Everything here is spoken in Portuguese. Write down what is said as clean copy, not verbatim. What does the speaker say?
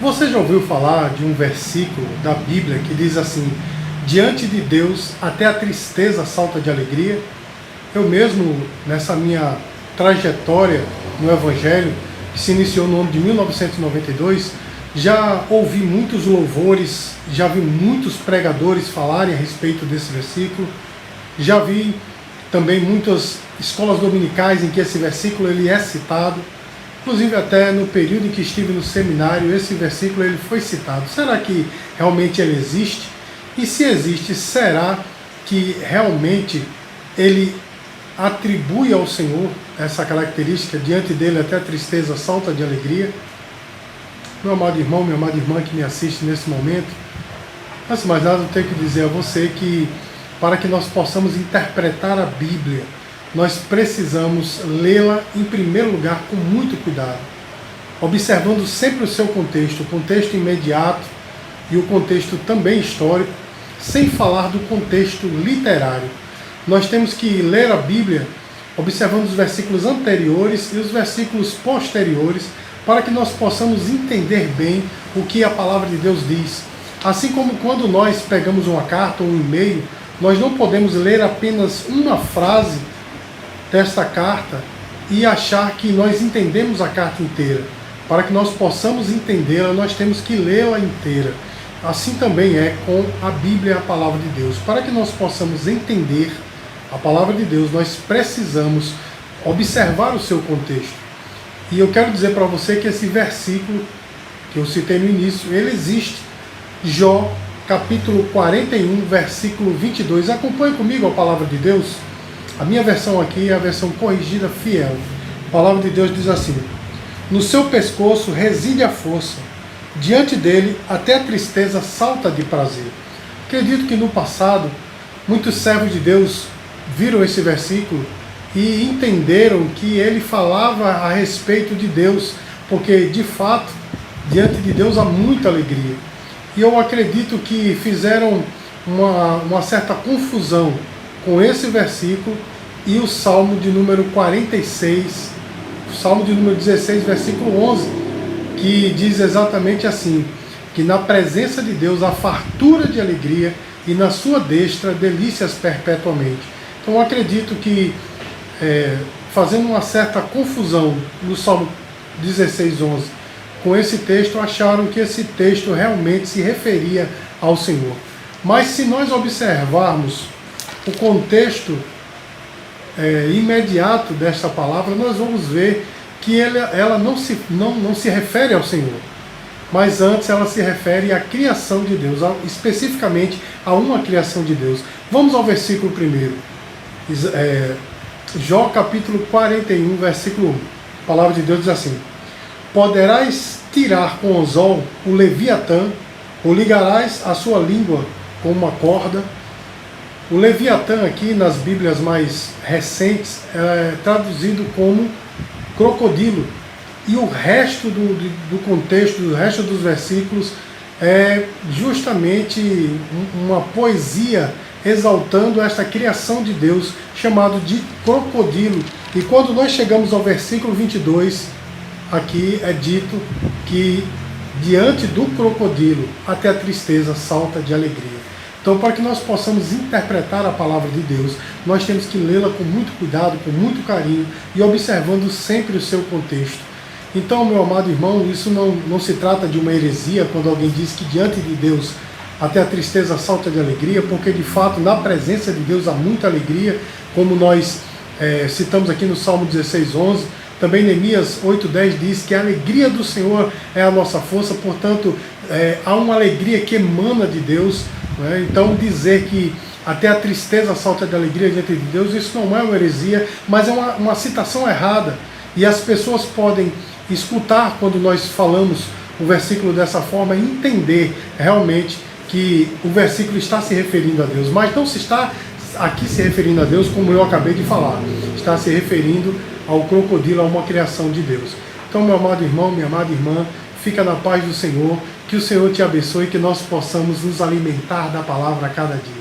Você já ouviu falar de um versículo da Bíblia que diz assim: diante de Deus até a tristeza salta de alegria? Eu mesmo, nessa minha trajetória no Evangelho, que se iniciou no ano de 1992, já ouvi muitos louvores, já vi muitos pregadores falarem a respeito desse versículo, já vi também muitas escolas dominicais em que esse versículo ele é citado. Inclusive até no período em que estive no seminário, esse versículo ele foi citado. Será que realmente ele existe? E se existe, será que realmente ele atribui ao Senhor essa característica, diante dele até a tristeza salta de alegria? Meu amado irmão, minha amada irmã que me assiste nesse momento, antes de mais nada eu tenho que dizer a você que para que nós possamos interpretar a Bíblia, nós precisamos lê-la em primeiro lugar com muito cuidado, observando sempre o seu contexto, o contexto imediato e o contexto também histórico, sem falar do contexto literário. Nós temos que ler a Bíblia observando os versículos anteriores e os versículos posteriores, para que nós possamos entender bem o que a palavra de Deus diz. Assim como quando nós pegamos uma carta ou um e-mail, nós não podemos ler apenas uma frase desta carta e achar que nós entendemos a carta inteira. Para que nós possamos entendê-la, nós temos que lê-la inteira. Assim também é com a Bíblia, a palavra de Deus. Para que nós possamos entender a palavra de Deus, nós precisamos observar o seu contexto. E eu quero dizer para você que esse versículo que eu citei no início, ele existe. Jó, capítulo 41, versículo 22. Acompanhe comigo a palavra de Deus. A minha versão aqui é a versão corrigida fiel. A palavra de Deus diz assim: no seu pescoço reside a força, diante dele até a tristeza salta de prazer. Acredito que no passado, muitos servos de Deus viram esse versículo e entenderam que ele falava a respeito de Deus, porque de fato, diante de Deus há muita alegria. E eu acredito que fizeram uma certa confusão com esse versículo e o Salmo de número 46, o Salmo de número 16, versículo 11, que diz exatamente assim: que na presença de Deus há fartura de alegria e na sua destra delícias perpetuamente. Então eu acredito que, fazendo uma certa confusão no Salmo 16, 11, com esse texto, acharam que esse texto realmente se referia ao Senhor. Mas se nós observarmos o contexto imediato desta palavra, nós vamos ver que ela não se refere ao Senhor, mas antes ela se refere à criação de Deus, especificamente a uma criação de Deus. Vamos ao versículo 1. Jó capítulo 41, versículo 1. A palavra de Deus diz assim: poderás tirar com anzol o Leviatã, ou ligarás a sua língua com uma corda. O Leviatã aqui nas Bíblias mais recentes é traduzido como crocodilo. E o resto do contexto, o resto dos versículos é justamente uma poesia exaltando esta criação de Deus, chamado de crocodilo. E quando nós chegamos ao versículo 22, aqui é dito que diante do crocodilo até a tristeza salta de alegria. Então, para que nós possamos interpretar a palavra de Deus, nós temos que lê-la com muito cuidado, com muito carinho e observando sempre o seu contexto. Então, meu amado irmão, isso não se trata de uma heresia quando alguém diz que diante de Deus até a tristeza salta de alegria, porque de fato na presença de Deus há muita alegria, como nós citamos aqui no Salmo 16, 11. Também Neemias 8:10 diz que a alegria do Senhor é a nossa força, portanto há uma alegria que emana de Deus. Então dizer que até a tristeza salta de alegria diante de Deus, isso não é uma heresia, mas é uma citação errada. E as pessoas podem escutar quando nós falamos o versículo dessa forma e entender realmente que o versículo está se referindo a Deus, mas não se está aqui se referindo a Deus como eu acabei de falar, está se referindo ao crocodilo, a uma criação de Deus. Então, meu amado irmão, minha amada irmã, fica na paz do Senhor, que o Senhor te abençoe e que nós possamos nos alimentar da palavra a cada dia.